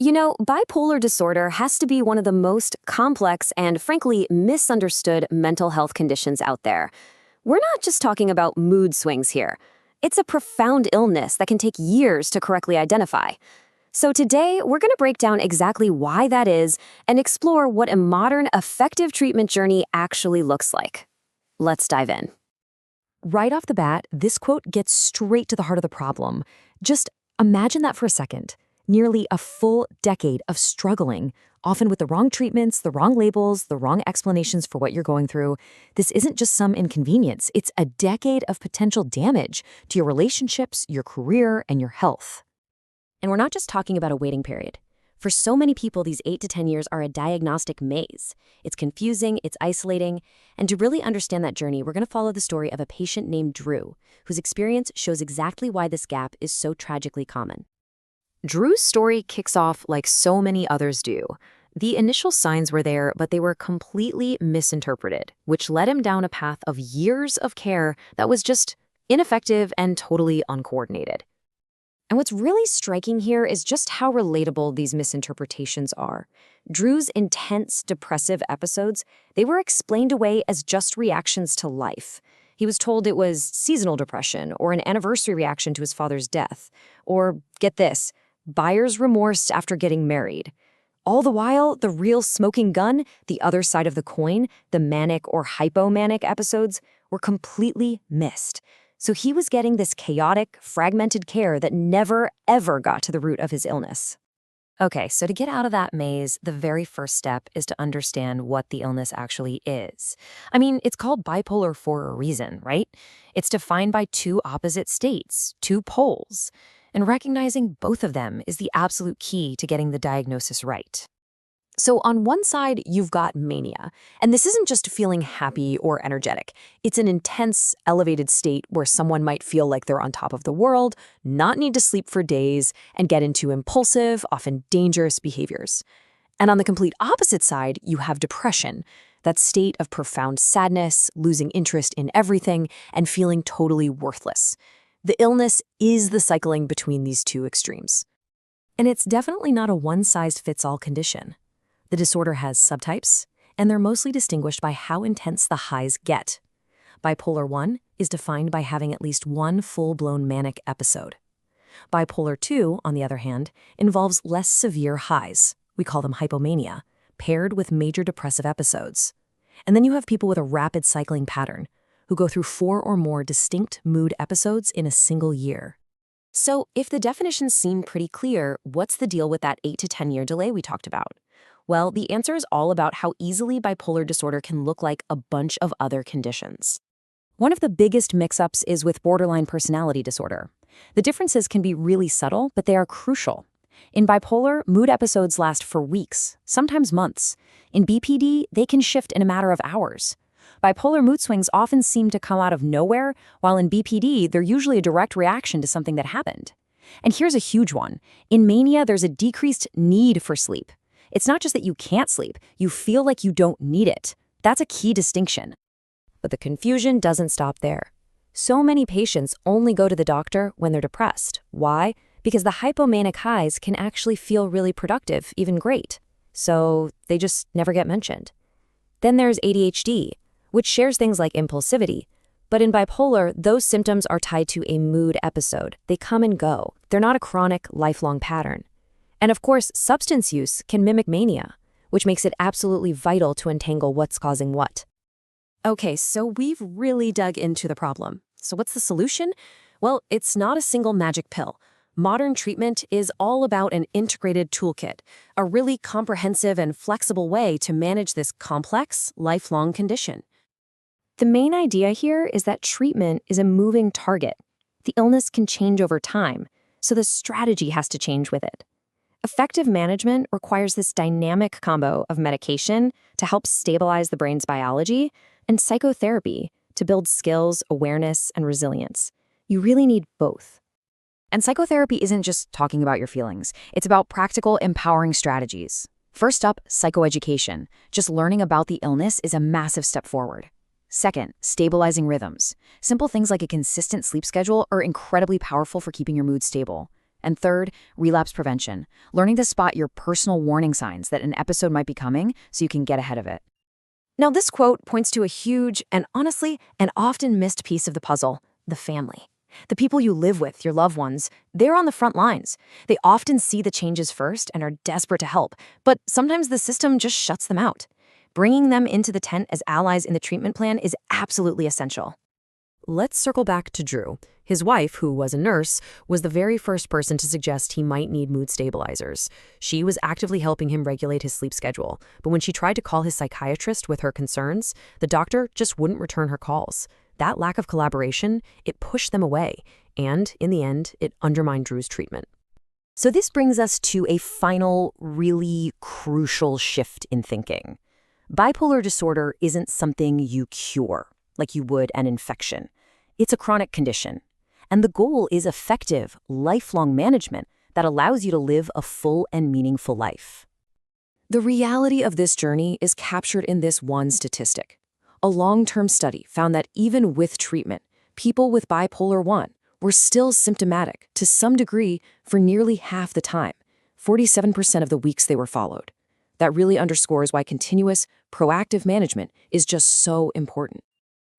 Bipolar disorder has to be one of the most complex and, frankly, misunderstood mental health conditions out there. We're not just talking about mood swings here. It's a profound illness that can take years to correctly identify. So today, we're going to break down exactly why that is and explore what a modern, effective treatment journey actually looks like. Let's dive in. Right off the bat, this quote gets straight to the heart of the problem. Just imagine that for a second. Nearly a full decade of struggling, often with the wrong treatments, the wrong labels, the wrong explanations for what you're going through. This isn't just some inconvenience. It's a decade of potential damage to your relationships, your career, and your health. And we're not just talking about a waiting period. For so many people, these 8 to 10 years are a diagnostic maze. It's confusing, it's isolating, and to really understand that journey, we're going to follow the story of a patient named Drew, whose experience shows exactly why this gap is so tragically common. Drew's story kicks off like so many others do. The initial signs were there, but they were completely misinterpreted, which led him down a path of years of care that was just ineffective and totally uncoordinated. And what's really striking here is just how relatable these misinterpretations are. Drew's intense depressive episodes, they were explained away as just reactions to life. He was told it was seasonal depression or an anniversary reaction to his father's death, or, get this, buyer's remorse after getting married. All the while, the real smoking gun, the other side of the coin, the manic or hypomanic episodes, were completely missed. So he was getting this chaotic, fragmented care that never, ever got to the root of his illness. Okay, so to get out of that maze, the very first step is to understand what the illness actually is. I mean, it's called bipolar for a reason, right? It's defined by two opposite states, two poles. And recognizing both of them is the absolute key to getting the diagnosis right. So on one side, you've got mania. And this isn't just feeling happy or energetic. It's an intense, elevated state where someone might feel like they're on top of the world, not need to sleep for days, and get into impulsive, often dangerous behaviors. And on the complete opposite side, you have depression, that state of profound sadness, losing interest in everything, and feeling totally worthless. The illness is the cycling between these two extremes. And it's definitely not a one-size-fits-all condition. The disorder has subtypes, and they're mostly distinguished by how intense the highs get. Bipolar 1 is defined by having at least one full-blown manic episode. Bipolar 2, on the other hand, involves less severe highs, we call them hypomania, paired with major depressive episodes. And then you have people with a rapid cycling pattern, who go through 4 or more distinct mood episodes in a single year. So if the definitions seem pretty clear, what's the deal with that 8 to 10-year delay we talked about? Well, the answer is all about how easily bipolar disorder can look like a bunch of other conditions. One of the biggest mix-ups is with borderline personality disorder. The differences can be really subtle, but they are crucial. In bipolar, mood episodes last for weeks, sometimes months. In BPD, they can shift in a matter of hours. Bipolar mood swings often seem to come out of nowhere, while in BPD, they're usually a direct reaction to something that happened. And here's a huge one. In mania, there's a decreased need for sleep. It's not just that you can't sleep, you feel like you don't need it. That's a key distinction. But the confusion doesn't stop there. So many patients only go to the doctor when they're depressed. Why? Because the hypomanic highs can actually feel really productive, even great. So they just never get mentioned. Then there's ADHD, which shares things like impulsivity. But in bipolar, those symptoms are tied to a mood episode. They come and go. They're not a chronic, lifelong pattern. And of course, substance use can mimic mania, which makes it absolutely vital to untangle what's causing what. Okay, so we've really dug into the problem. So what's the solution? Well, it's not a single magic pill. Modern treatment is all about an integrated toolkit, a really comprehensive and flexible way to manage this complex, lifelong condition. The main idea here is that treatment is a moving target. The illness can change over time, so the strategy has to change with it. Effective management requires this dynamic combo of medication to help stabilize the brain's biology and psychotherapy to build skills, awareness, and resilience. You really need both. And psychotherapy isn't just talking about your feelings. It's about practical, empowering strategies. First up, psychoeducation. Just learning about the illness is a massive step forward. Second, stabilizing rhythms. Simple things like a consistent sleep schedule are incredibly powerful for keeping your mood stable. And third, relapse prevention, learning to spot your personal warning signs that an episode might be coming so you can get ahead of it. Now, this quote points to a huge and honestly an often missed piece of the puzzle: the family. The people you live with, your loved ones, they're on the front lines. They often see the changes first and are desperate to help, but sometimes the system just shuts them out. Bringing them into the tent as allies in the treatment plan is absolutely essential. Let's circle back to Drew. His wife, who was a nurse, was the very first person to suggest he might need mood stabilizers. She was actively helping him regulate his sleep schedule, but when she tried to call his psychiatrist with her concerns, the doctor just wouldn't return her calls. That lack of collaboration, it pushed them away, and in the end, it undermined Drew's treatment. So this brings us to a final, really crucial shift in thinking. Bipolar disorder isn't something you cure, like you would an infection. It's a chronic condition. And the goal is effective, lifelong management that allows you to live a full and meaningful life. The reality of this journey is captured in this one statistic. A long-term study found that even with treatment, people with bipolar 1 were still symptomatic to some degree for nearly half the time, 47% of the weeks they were followed. That really underscores why continuous, proactive management is just so important.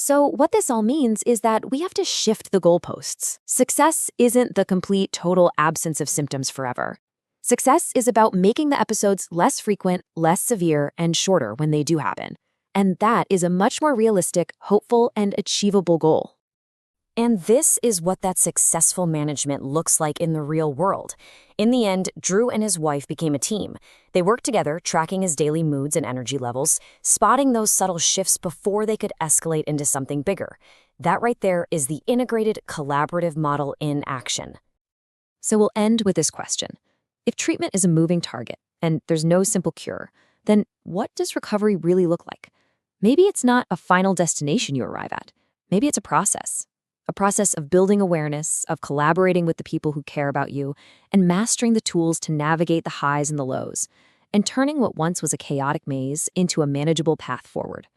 So what this all means is that we have to shift the goalposts. Success isn't the complete, total absence of symptoms forever. Success is about making the episodes less frequent, less severe, and shorter when they do happen. And that is a much more realistic, hopeful, and achievable goal. And this is what that successful management looks like in the real world. In the end, Drew and his wife became a team. They worked together, tracking his daily moods and energy levels, spotting those subtle shifts before they could escalate into something bigger. That right there is the integrated, collaborative model in action. So we'll end with this question. If treatment is a moving target and there's no simple cure, then what does recovery really look like? Maybe it's not a final destination you arrive at. Maybe it's a process. A process of building awareness, of collaborating with the people who care about you, and mastering the tools to navigate the highs and the lows, and turning what once was a chaotic maze into a manageable path forward.